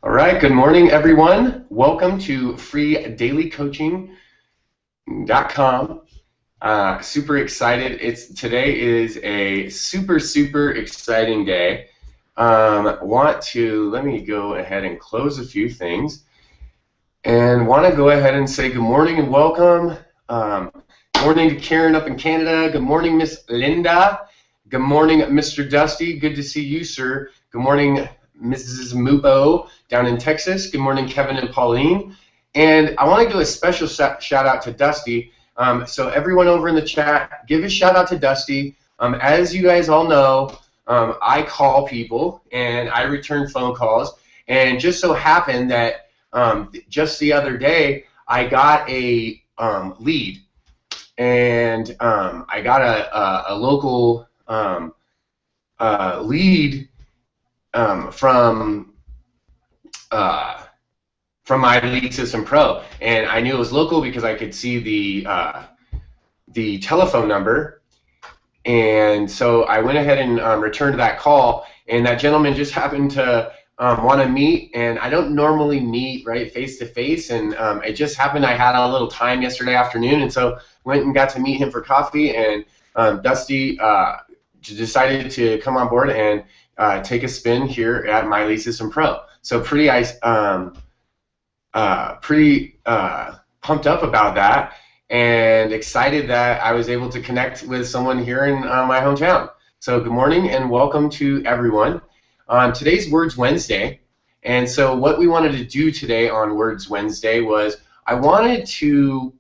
All right, good morning, everyone. Welcome to freedailycoaching.com. Super excited. Today is a super exciting day. Let me go ahead and close a few things, and want to go ahead and say good morning and welcome. Good morning to Karen up in Canada. Good morning, Miss Linda. Good morning, Mr. Dusty. Good to see you, sir. Good morning, Mrs. Mupo down in Texas. Good morning, Kevin and Pauline. And I want to do a special shout out to Dusty. So everyone over in the chat, give a shout out to Dusty. As you guys all know, I call people and I return phone calls. And just so happened that just the other day I got a lead, and I got a local lead from My Lead System Pro, and I knew it was local because I could see the telephone number, and so I went ahead and returned that call, and that gentleman just happened to want to meet, and I don't normally meet right face to face, and it just happened I had a little time yesterday afternoon, and so went and got to meet him for coffee, and Dusty decided to come on board and take a spin here at My Lead System Pro. So pretty pumped up about that, and excited that I was able to connect with someone here in my hometown. So good morning and welcome to everyone. Today's Words Wednesday, and so what we wanted to do today on Words Wednesday was I wanted to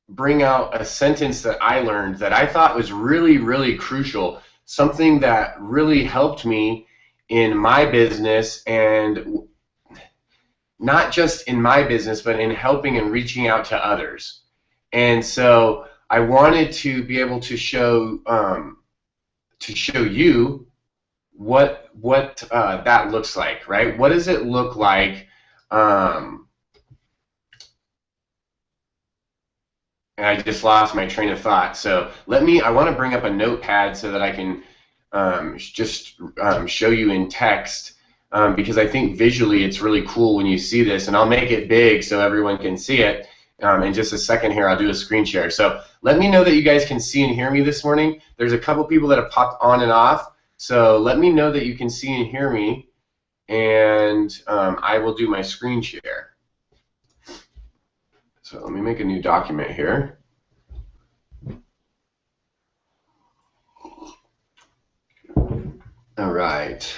bring out a sentence that I learned that I thought was really crucial, something that really helped me in my business, and not just in my business, but in helping and reaching out to others. And so I wanted to be able to show you what that looks like, right? What does it look like? And I just lost my train of thought. So I want to bring up a notepad so that I can just show you in text, because I think visually it's really cool when you see this, and I'll make it big so everyone can see it. In just a second here, I'll do a screen share. So let me know that you guys can see and hear me this morning. There's a couple people that have popped on and off, so let me know that you can see and hear me, and I will do my screen share. So let me make a new document here. All right.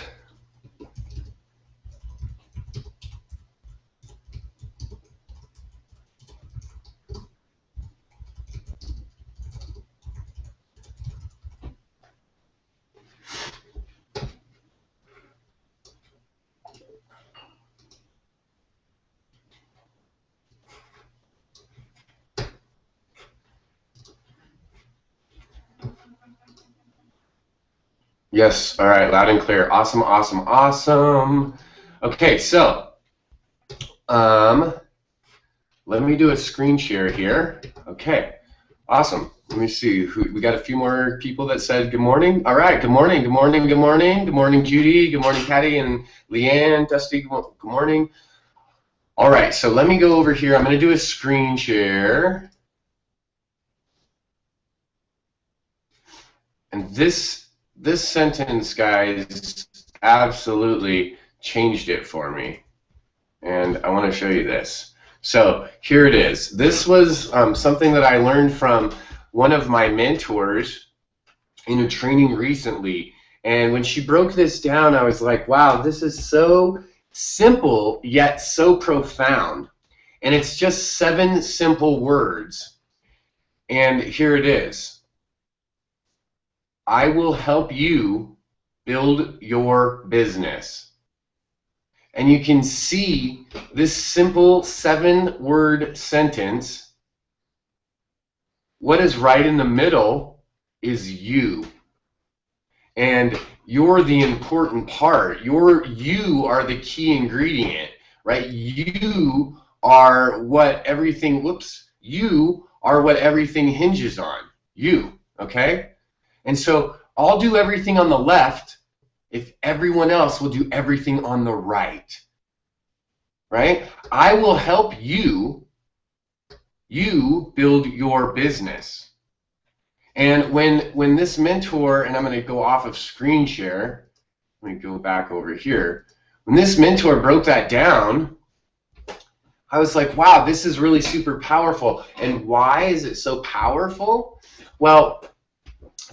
Yes, all right, loud and clear. Awesome. Okay, so let me do a screen share here. Okay, awesome. Let me see. We got a few more people that said good morning. All right, good morning. Good morning, Judy. Good morning, Patty and Leanne, Dusty. Good morning. All right, so let me go over here. I'm going to do a screen share. And this sentence, guys, absolutely changed it for me, and I want to show you this. So here it is. This was something that I learned from one of my mentors in a training recently, and when she broke this down, I was like, wow, this is so simple yet so profound, and it's just 7 simple words, and here it is. I will help you build your business. And you can see this simple 7-word sentence. What is right in the middle is you. And you're the important part. You are the key ingredient, right? You are what everything, you are what everything hinges on. You, okay? And so I'll do everything on the left if everyone else will do everything on the right. Right? I will help you build your business. And when this mentor, and I'm going to go off of screen share, let me go back over here. When this mentor broke that down, I was like, wow, this is really super powerful. And why is it so powerful? Well,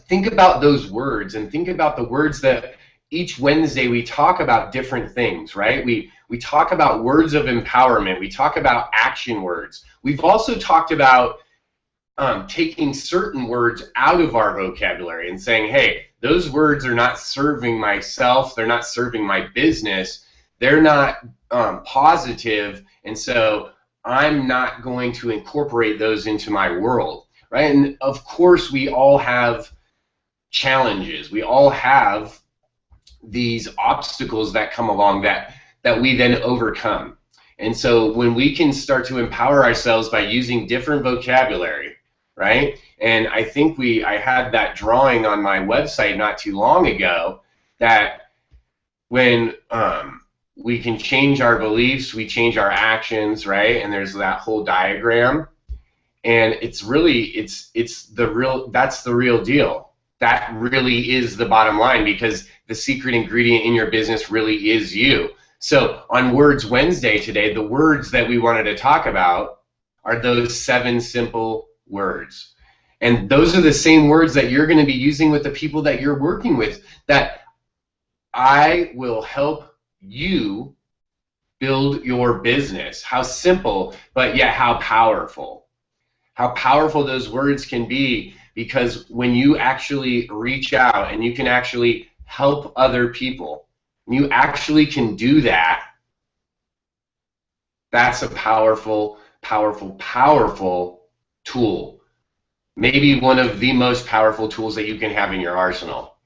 think about those words, and think about the words that each Wednesday we talk about different things, right? We talk about words of empowerment. We talk about action words. We've also talked about taking certain words out of our vocabulary and saying, hey, those words are not serving myself, they're not serving my business, they're not positive, and so I'm not going to incorporate those into my world, right? And of course we all have challenges, we all have these obstacles that come along that we then overcome. And so when we can start to empower ourselves by using different vocabulary, right? And I think I had that drawing on my website not too long ago, that when we can change our beliefs, we change our actions, right? And there's that whole diagram, and it's really that's the real deal. That really is the bottom line, because the secret ingredient in your business really is you. So on Words Wednesday today, the words that we wanted to talk about are those 7 simple words. And those are the same words that you're going to be using with the people that you're working with, that I will help you build your business. How simple, but yet how powerful. How powerful those words can be, because when you actually reach out and you can actually help other people, you actually can do that, that's a powerful, powerful, powerful tool. Maybe one of the most powerful tools that you can have in your arsenal.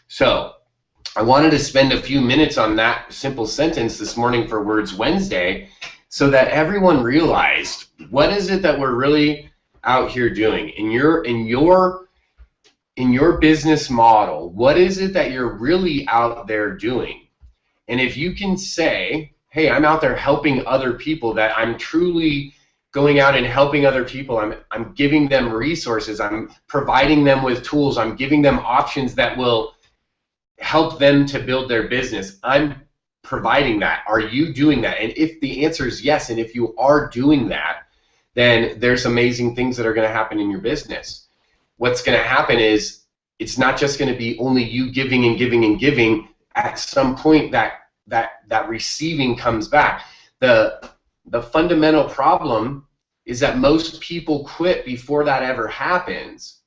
So I wanted to spend a few minutes on that simple sentence this morning for Words Wednesday, so that everyone realized, what is it that we're really out here doing in your business model? What is it that you're really out there doing? And if you can say, hey, I'm out there helping other people, that I'm truly going out and helping other people, I'm giving them resources, I'm providing them with tools, I'm giving them options that will help them to build their business, I'm providing that. Are you doing that? And if the answer is yes, and if you are doing that, then there's amazing things that are going to happen in your business. What's going to happen is, it's not just going to be only you giving and giving and giving. At some point that receiving comes back. The fundamental problem is that most people quit before that ever happens,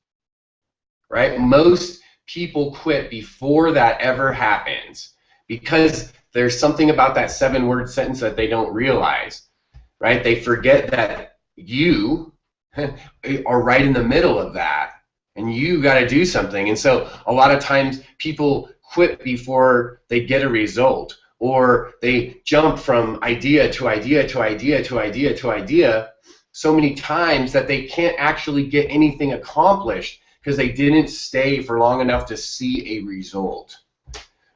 right? Most people quit before that ever happens, because there's something about that 7-word sentence that they don't realize, right? They forget that you are right in the middle of that, and you got to do something. And so a lot of times people quit before they get a result, or they jump from idea to idea to idea to idea to idea so many times that they can't actually get anything accomplished, because they didn't stay for long enough to see a result,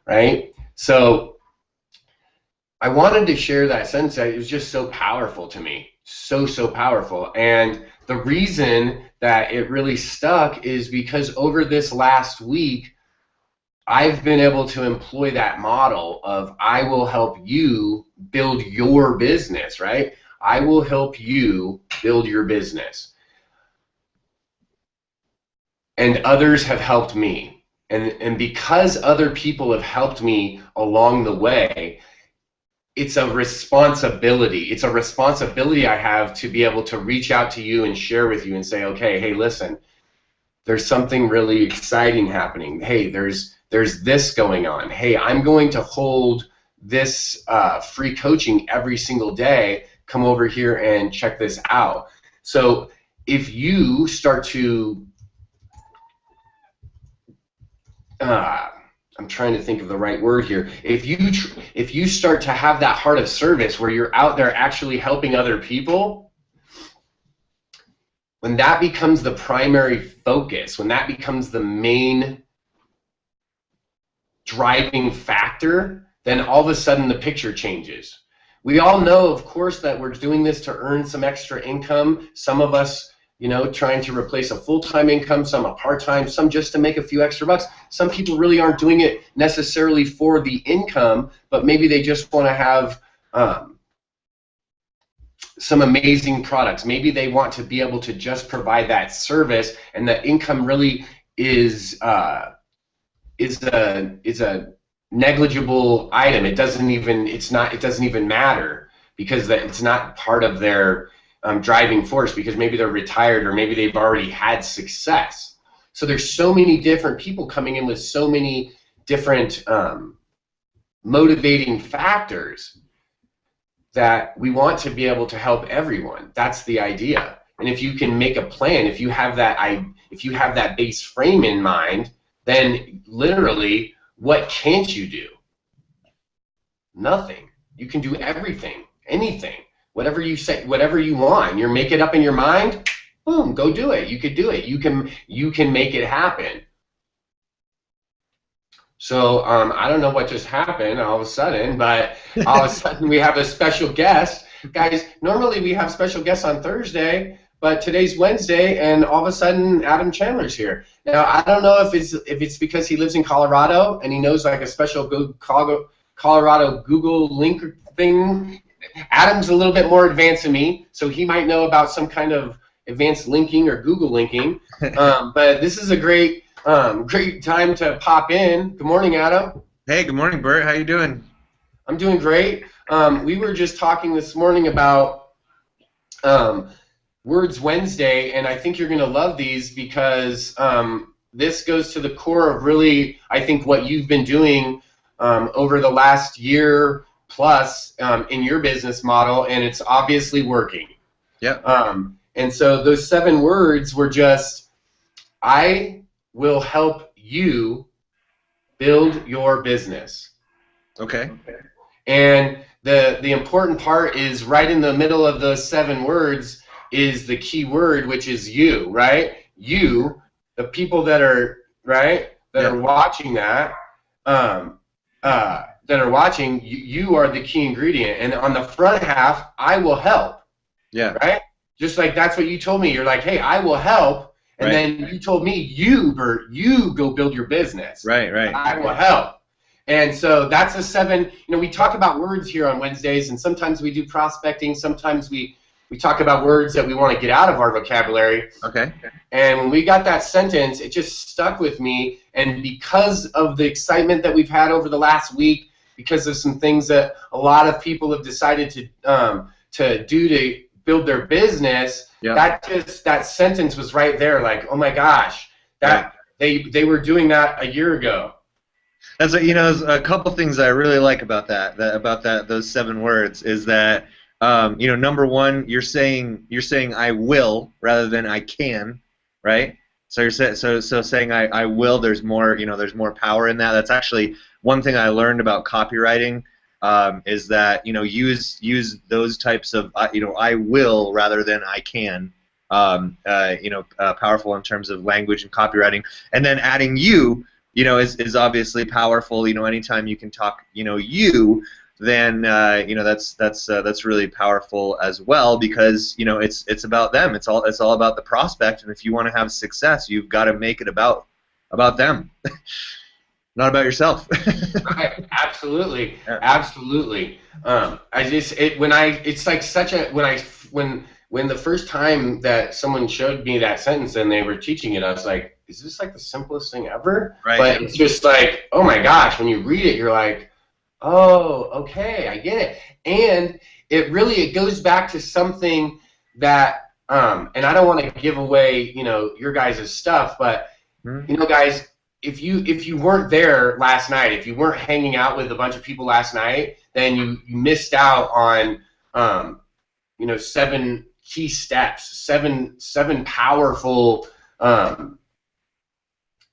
right? So I wanted to share that sentence. It was just so powerful to me, so powerful. And the reason that it really stuck is because over this last week, I've been able to employ that model of, I will help you build your business, right? I will help you build your business. And others have helped me. And because other people have helped me along the way, it's a responsibility. It's a responsibility I have to be able to reach out to you and share with you and say, okay, hey, listen, there's something really exciting happening. Hey, there's this going on. Hey, I'm going to hold this free coaching every single day. Come over here and check this out. So if you start to, I'm trying to think of the right word here. If you start to have that heart of service where you're out there actually helping other people, when that becomes the primary focus, when that becomes the main driving factor, then all of a sudden the picture changes. We all know, of course, that we're doing this to earn some extra income. Some of us, you know, trying to replace a full-time income, some a part-time, some just to make a few extra bucks. Some people really aren't doing it necessarily for the income, but maybe they just want to have some amazing products. Maybe they want to be able to just provide that service, and the income really is a negligible item. It doesn't even matter, because it's not part of their driving force, because maybe they're retired or maybe they've already had success. So there's so many different people coming in with so many different motivating factors that we want to be able to help everyone. That's the idea. And if you can make a plan, if you have that base frame in mind, then literally, what can't you do? Nothing. You can do everything, anything, whatever you say, whatever you want. You make it up in your mind, boom, go do it. You could do it. You can make it happen. So I don't know what just happened all of a sudden, but all of a sudden we have a special guest. Guys, normally we have special guests on Thursday, but today's Wednesday, and all of a sudden Adam Chandler's here. Now, I don't know if it's because he lives in Colorado and he knows like a special Colorado Google link thing. Adam's a little bit more advanced than me, so he might know about some kind of advanced linking or Google linking. But this is a great time to pop in. Good morning, Adam. Hey, good morning, Bert. How you doing? I'm doing great. We were just talking this morning about Words Wednesday, and I think you're going to love these, because this goes to the core of really, I think, what you've been doing over the last year plus in your business model, and it's obviously working. Yeah. And so those 7 words were just, I will help you build your business. Okay. And the important part is right in the middle of those 7 words is the key word, which is you, right? You, the people that are, right, that are watching that, you are the key ingredient. And on the front half, I will help. Yeah. Right? Just like that's what you told me. You're like, hey, I will help. And then you told me, you, Bert, you go build your business. Right. I will help. And so that's a 7. You know, we talk about words here on Wednesdays, and sometimes we do prospecting. Sometimes we talk about words that we want to get out of our vocabulary. Okay. And when we got that sentence, it just stuck with me. And because of the excitement that we've had over the last week, because of some things that a lot of people have decided to do to build their business, that sentence was right there. Like, oh my gosh, they were doing that a year ago. That's there's a couple things I really like about those 7 words is that number one, you're saying I will rather than I can, right? So you're saying I will. There's more there's more power in that. That's actually one thing I learned about copywriting, is that use those types of I will rather than I can. Powerful in terms of language and copywriting, and then adding you is obviously powerful. Anytime you can talk you, then that's really powerful as well, because it's about them. It's all about the prospect, and if you want to have success, you've got to make it about them, not about yourself. Right. Absolutely. Yeah. Absolutely. When the first time that someone showed me that sentence and they were teaching it, I was like, is this like the simplest thing ever? Right. But it's just like, oh my gosh, when you read it, you're like, oh, okay, I get it. And it goes back to something that, and I don't want to give away, your guys' stuff, but, guys, if you weren't there last night, if you weren't hanging out with a bunch of people last night, then you missed out on, 7 key steps, seven powerful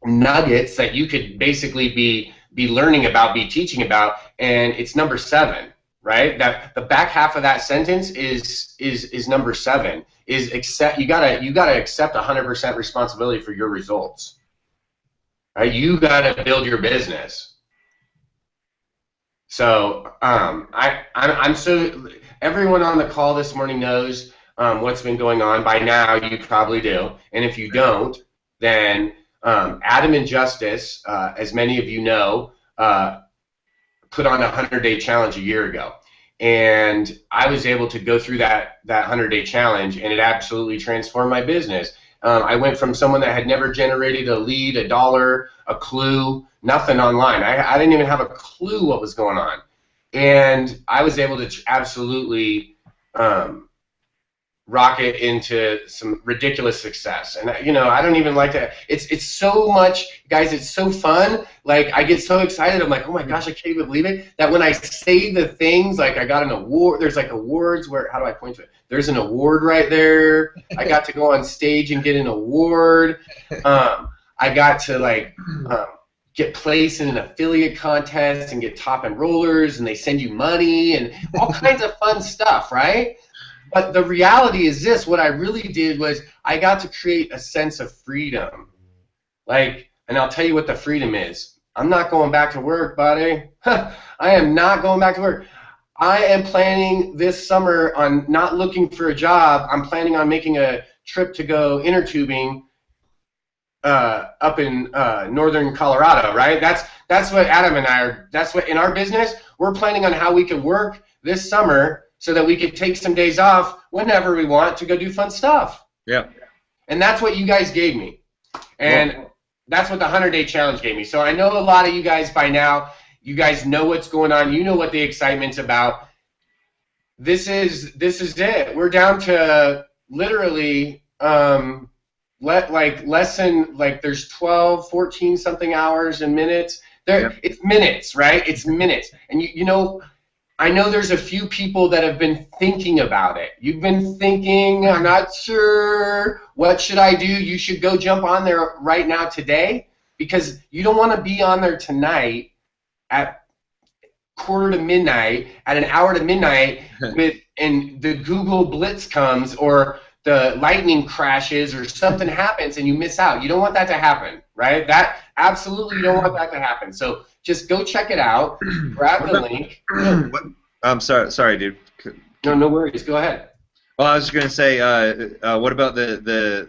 nuggets that you could basically be learning about, be teaching about, and it's number 7, right? That the back half of that sentence is number 7. Is you gotta accept 100% responsibility for your results. Right? You gotta build your business. So I'm so everyone on the call this morning knows what's been going on. By now, you probably do. And if you don't, then Adam and Justice, as many of you know, put on a 100-day challenge a year ago. And I was able to go through that 100-day challenge, and it absolutely transformed my business. I went from someone that had never generated a lead, a dollar, a clue, nothing online. I didn't even have a clue what was going on. And I was able to absolutely rocket into some ridiculous success. And I don't even like to, it's so much, guys, it's so fun. Like, I get so excited. I'm like, oh my gosh, I can't even believe it. That when I say the things, like I got an award, there's like awards where, how do I point to it? There's an award right there. I got to go on stage and get an award. I got to like get placed in an affiliate contest and get top enrollers, and they send you money and all kinds of fun stuff, right? But the reality is this, what I really did was I got to create a sense of freedom. Like, and I'll tell you what the freedom is. I'm not going back to work, buddy. I am not going back to work. I am planning this summer on not looking for a job. I'm planning on making a trip to go inner tubing up in northern Colorado, right? That's what Adam and I are, that's what, in our business, we're planning on how we could work this summer so that we could take some days off whenever we want to go do fun stuff. Yeah. And that's what you guys gave me. And that's what the 100-day challenge gave me. So I know a lot of you guys by now, you guys know what's going on. You know what the excitement's about. This is it. We're down to literally less than, like, there's 12, 14 something hours and minutes. It's minutes, right? It's minutes. And you know, I know there's a few people that have been thinking about it. You've been thinking, I'm not sure, what should I do? You should go jump on there right now today, because you don't want to be on there tonight at quarter to midnight, at an hour to midnight, and the Google Blitz comes, or the lightning crashes, or something happens and you miss out. You don't want that to happen, right? That absolutely, you don't want that to happen. So just go check it out. Grab the link. I'm sorry, dude. No worries. Go ahead. Well, I was just gonna say, what about the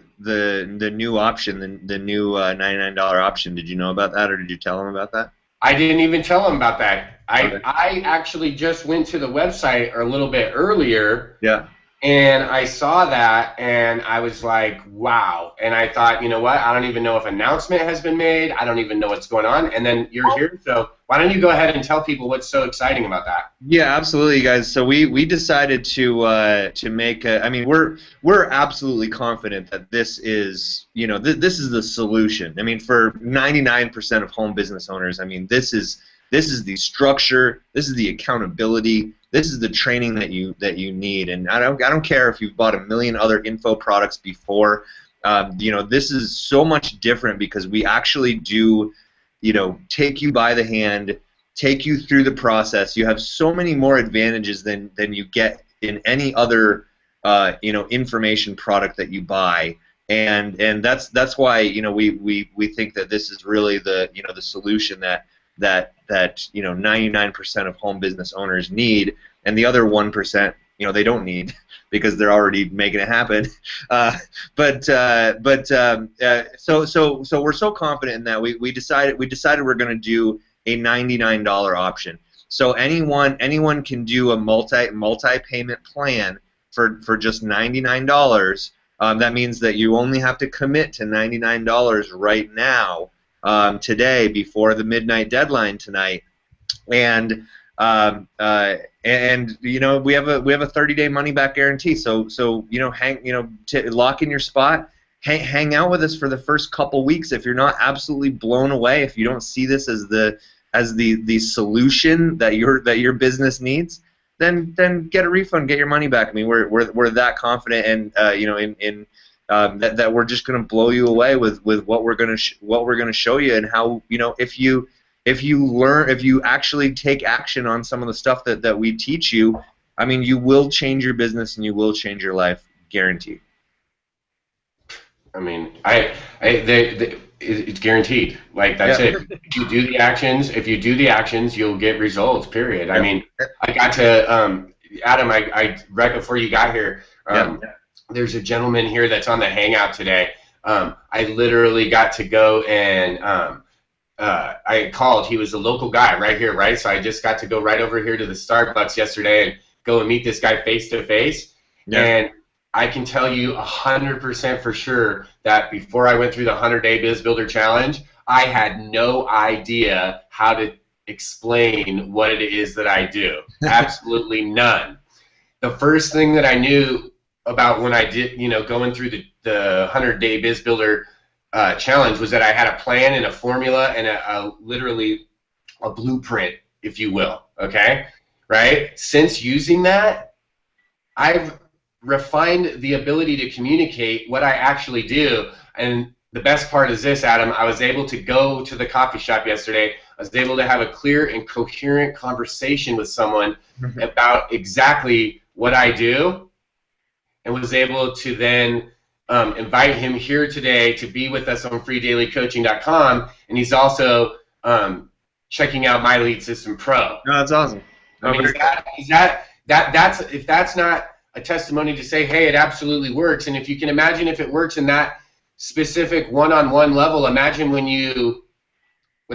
new option, the new $99 option? Did you know about that, or did you tell him about that? I didn't even tell him about that. I actually just went to the website a little bit earlier. Yeah. And I saw that, and I was like, wow. And I thought, you know what? I don't even know if an announcement has been made. I don't even know what's going on. And then you're here, so why don't you go ahead and tell people what's so exciting about that? Yeah, absolutely, guys. So we decided to make a. I mean, we're absolutely confident that this is, you know, this is the solution. I mean, for 99% of home business owners, I mean, this is the structure. This is the accountability. This is the training that you need, and I don't care if you've bought a million other info products before. You know, this is so much different because we actually do, you know, take you by the hand, take you through the process. You have so many more advantages than you get in any other you know, information product that you buy, and that's why, you know, we think that this is really the, you know, the solution that you know, 99% of home business owners need, and the other 1%, you know, they don't need because they're already making it happen. So we're so confident in that we decided we're going to do a $99 option. So anyone can do a multi-payment plan for just $99. That means that you only have to commit to $99 right now. Today, before the midnight deadline tonight, and you know, we have a 30-day money-back guarantee. So you know, lock in your spot, hang out with us for the first couple weeks. If you're not absolutely blown away, if you don't see this as the solution that your business needs, then get a refund, get your money back. I mean, we're that confident, and you know, in that we're just going to blow you away with what we're going to show you, and how, you know, if you actually take action on some of the stuff that we teach you, I mean, you will change your business and you will change your life, guaranteed. I mean, it's guaranteed. Like that's Yeah. it. If you do the actions, you'll get results. Period. Yeah. I mean, I got to Adam. Right before you got here, Yeah. there's a gentleman here that's on the Hangout today. I literally got to go and I called. He was a local guy right here, right? So I just got to go right over here to the Starbucks yesterday and go and meet this guy face to face. And I can tell you 100% for sure that before I went through the 100-day Biz Builder Challenge, I had no idea how to explain what it is that I do. Absolutely none. The first thing that I knew about when I did, going through the 100-day Biz Builder challenge was that I had a plan and a formula and literally a blueprint, if you will. Okay, right? Since using that, I've refined the ability to communicate what I actually do. And the best part is this, Adam. I was able to go to the coffee shop yesterday. I was able to have a clear and coherent conversation with someone about exactly what I do, and was able to then invite him here today to be with us on freedailycoaching.com, and he's also checking out My Lead System Pro. No, that's awesome. I mean, that's if that's not a testimony to say, hey, it absolutely works. And if you can imagine if it works in that specific one-on-one level, imagine what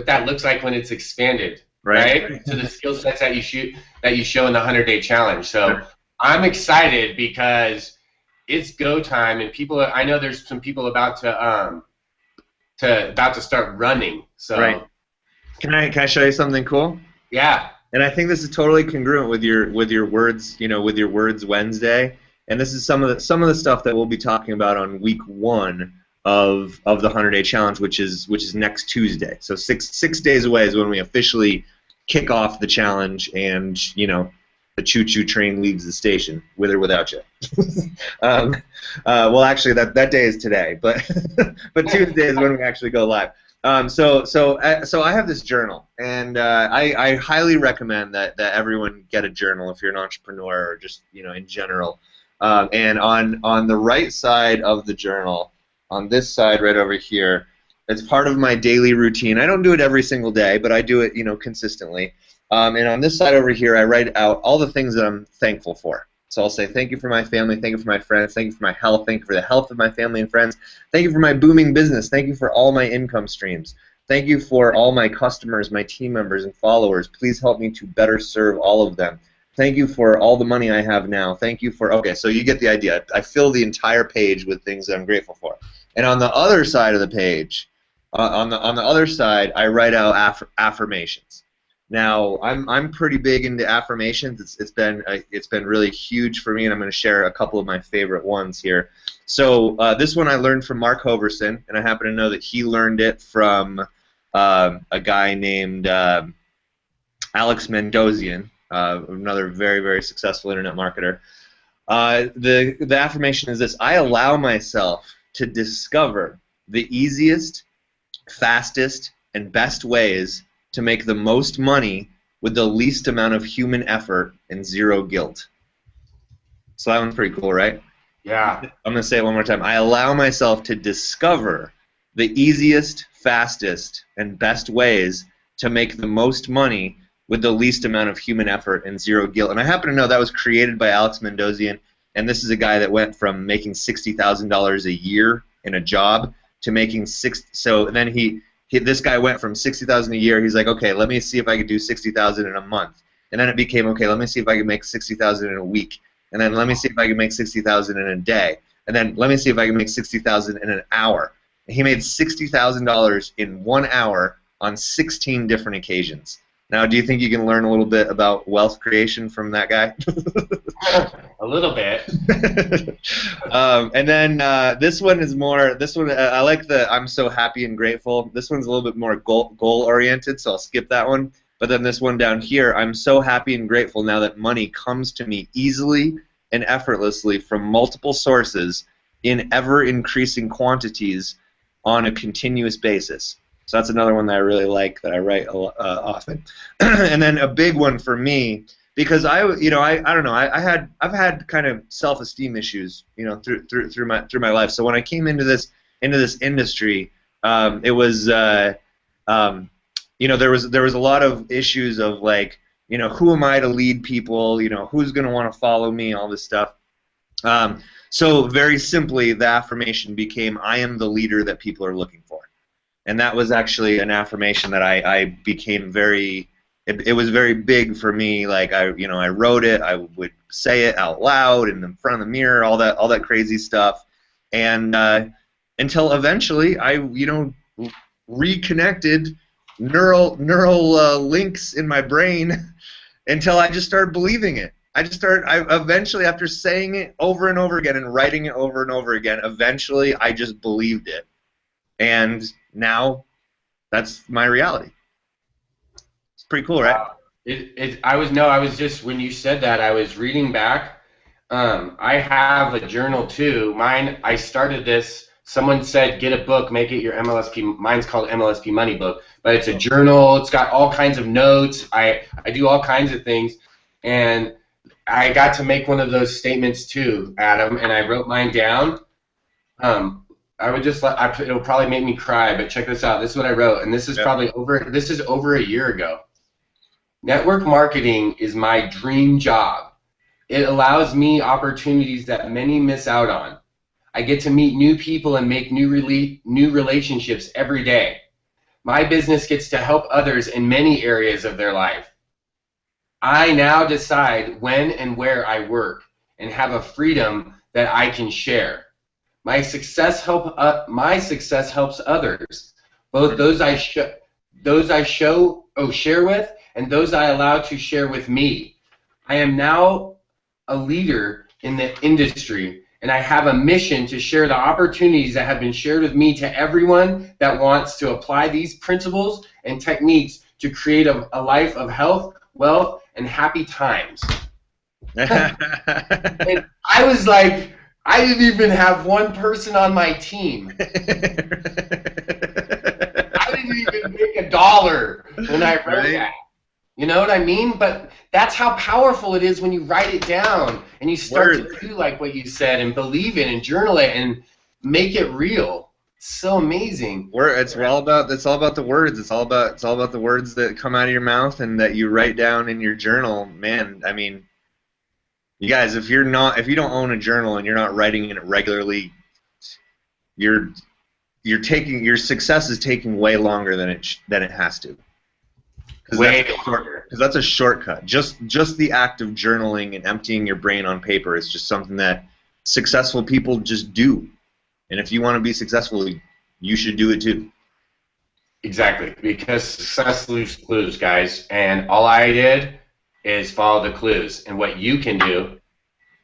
that looks like when it's expanded, right? So the skill sets that you show in the 100-day challenge. So I'm excited because it's go time, and I know there's some people about to start running. So can I show you something cool? Yeah. And I think this is totally congruent with your words, with your words Wednesday. And this is some of the stuff that we'll be talking about on week 1 of the 100-day challenge, which is next Tuesday. So six days away is when we officially kick off the challenge, and the choo-choo train leaves the station, with or without you. Well, actually, that day is today, but Tuesday is when we actually go live. So I have this journal, and I highly recommend that everyone get a journal if you're an entrepreneur or just in general. And on the right side of the journal, on this side right over here, it's part of my daily routine. I don't do it every single day, but I do it consistently. And on this side over here, I write out all the things that I'm thankful for. So I'll say thank you for my family, thank you for my friends, thank you for my health, thank you for the health of my family and friends, thank you for my booming business, thank you for all my income streams, thank you for all my customers, my team members and followers. Please help me to better serve all of them. Thank you for all the money I have now. Thank you for, okay, so you get the idea. I fill the entire page with things that I'm grateful for. And on the other side of the page, on the other side, I write out affirmations. Now, I'm pretty big into affirmations. It's been really huge for me, and I'm going to share a couple of my favorite ones here. So this one I learned from Mark Hoverson, and I happen to know that he learned it from a guy named Alex Mandossian, another very, very successful internet marketer. The affirmation is this: I allow myself to discover the easiest, fastest, and best ways to make the most money with the least amount of human effort and zero guilt. So that one's pretty cool, right? Yeah. I'm going to say it one more time. I allow myself to discover the easiest, fastest, and best ways to make the most money with the least amount of human effort and zero guilt. And I happen to know that was created by Alex Mandossian, and this is a guy that went from making $60,000 a year in a job to making so then this guy went from $60,000 a year. He's like, okay, let me see if I could do $60,000 in a month. And then it became, okay, let me see if I can make $60,000 in a week. And then let me see if I can make $60,000 in a day. And then let me see if I can make $60,000 in an hour. And he made $60,000 in 1 hour on 16 different occasions. Now, do you think you can learn a little bit about wealth creation from that guy? A little bit. And then this one is more. This one I like the I'm so happy and grateful. This one's a little bit more goal oriented, so I'll skip that one. But then this one down here, I'm so happy and grateful now that money comes to me easily and effortlessly from multiple sources in ever increasing quantities on a continuous basis. So that's another one that I really like, that I write often. And then a big one for me, because I don't know, I've had kind of self-esteem issues, through my life. So when I came into this industry, It was you know, there was a lot of issues of like, you know, who am I to lead people? You know, who's going to want to follow me? All this stuff. So very simply, the affirmation became, I am the leader that people are looking for. And that was actually an affirmation that I became very, it was very big for me. Like I wrote it, I would say it out loud in front of the mirror, all that crazy stuff. And until eventually I, reconnected neural links in my brain until I just started believing it. I eventually, after saying it over and over again and writing it over and over again, eventually I just believed it. And now that's my reality. It's pretty cool, right? I was just, when you said that, I was reading back. I have a journal too. Mine, I started this, someone said, get a book, make it your MLSP. Mine's called MLSP Money Book. But it's a journal. It's got all kinds of notes. I do all kinds of things. And I got to make one of those statements too, Adam, and I wrote mine down. I would just it'll probably make me cry, but check this out. This is what I wrote, and this is probably over a year ago. Network marketing is my dream job. It allows me opportunities that many miss out on. I get to meet new people and make new relationships every day. My business gets to help others in many areas of their life. I now decide when and where I work and have a freedom that I can share. My success helps others, both those I share with and those I allow to share with me. I am now a leader in the industry, and I have a mission to share the opportunities that have been shared with me to everyone that wants to apply these principles and techniques to create a life of health, wealth, and happy times. And I was like, I didn't even have one person on my team. I didn't even make $1 when I wrote that. You know what I mean? But that's how powerful it is when you write it down and you start to do like what you said and believe it and journal it and make it real. It's so amazing. It's all about the words. It's all about the words that come out of your mouth and that you write down in your journal. Man, I mean, you guys, if you don't own a journal and you're not writing in it regularly, your success is taking way longer than it has to. Because that's a shortcut. Just the act of journaling and emptying your brain on paper is just something that successful people just do. And if you want to be successful, you should do it too. Exactly, because success leaves clues, guys. And all I did is follow the clues. And what you can do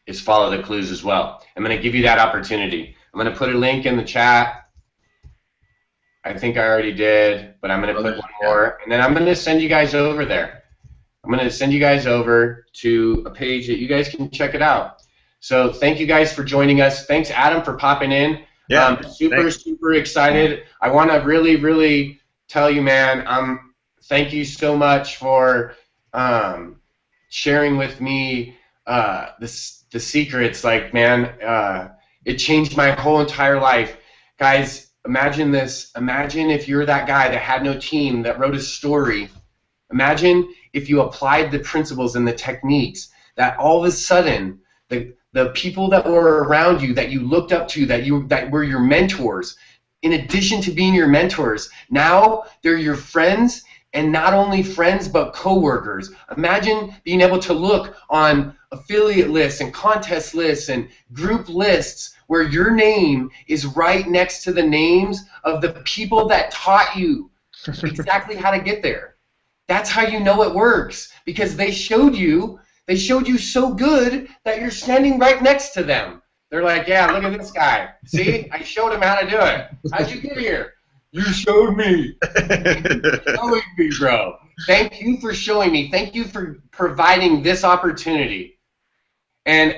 is follow the clues as well. I'm going to give you that opportunity. I'm going to put a link in the chat. I think I already did, but I'm going to put one more. And then I'm going to send you guys over there. I'm going to send you guys over to a page that you guys can check it out. So thank you guys for joining us. Thanks, Adam, for popping in. Yeah, super excited. I want to really tell you, man, thank you so much for sharing with me the secrets. Like, man, it changed my whole entire life. Guys, imagine this. Imagine if you're that guy that had no team, that wrote a story. Imagine if you applied the principles and the techniques, that all of a sudden the people that were around you, that you looked up to, that were your mentors, in addition to being your mentors, now they're your friends, and not only friends but coworkers. Imagine being able to look on affiliate lists and contest lists and group lists where your name is right next to the names of the people that taught you exactly how to get there. That's how you know it works, because they showed you so good that you're standing right next to them. They're like, yeah, look at this guy. See, I showed him how to do it. How'd you get here? You showed me. Showing me, bro. Thank you for showing me. Thank you for providing this opportunity. And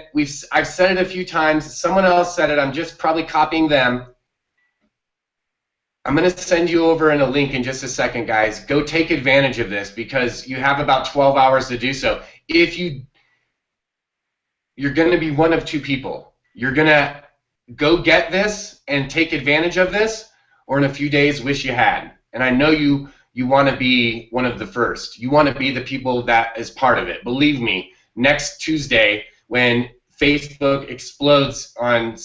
I've said it a few times. Someone else said it. I'm just probably copying them. I'm going to send you over in a link in just a second, guys. Go take advantage of this, because you have about 12 hours to do so. If you're going to be one of two people. You're going to go get this and take advantage of this, or in a few days wish you had. And I know you want to be one of the first. You want to be the people that is part of it. Believe me, next Tuesday when Facebook explodes on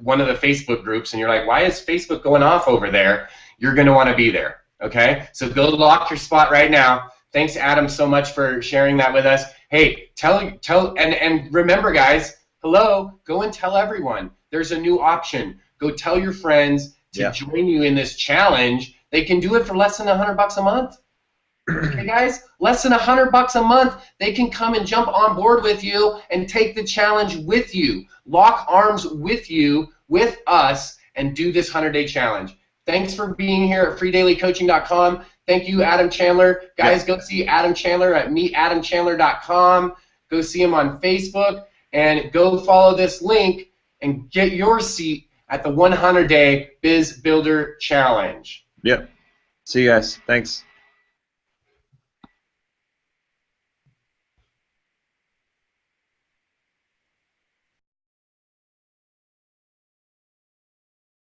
one of the Facebook groups and you're like, why is Facebook going off over there? You're going to want to be there, okay? So go lock your spot right now. Thanks, Adam, so much for sharing that with us. Hey, and remember, guys, hello, go and tell everyone. There's a new option. Go tell your friends to join you in this challenge. They can do it for less than $100 a month. Okay, guys, less than $100 a month. They can come and jump on board with you and take the challenge with you. Lock arms with you, with us, and do this 100-day challenge. Thanks for being here at freedailycoaching.com. Thank you, Adam Chandler. Guys, go see Adam Chandler at meetadamchandler.com. Go see him on Facebook, and go follow this link and get your seat at the 100-day Biz Builder Challenge. Yep. See you guys. Thanks.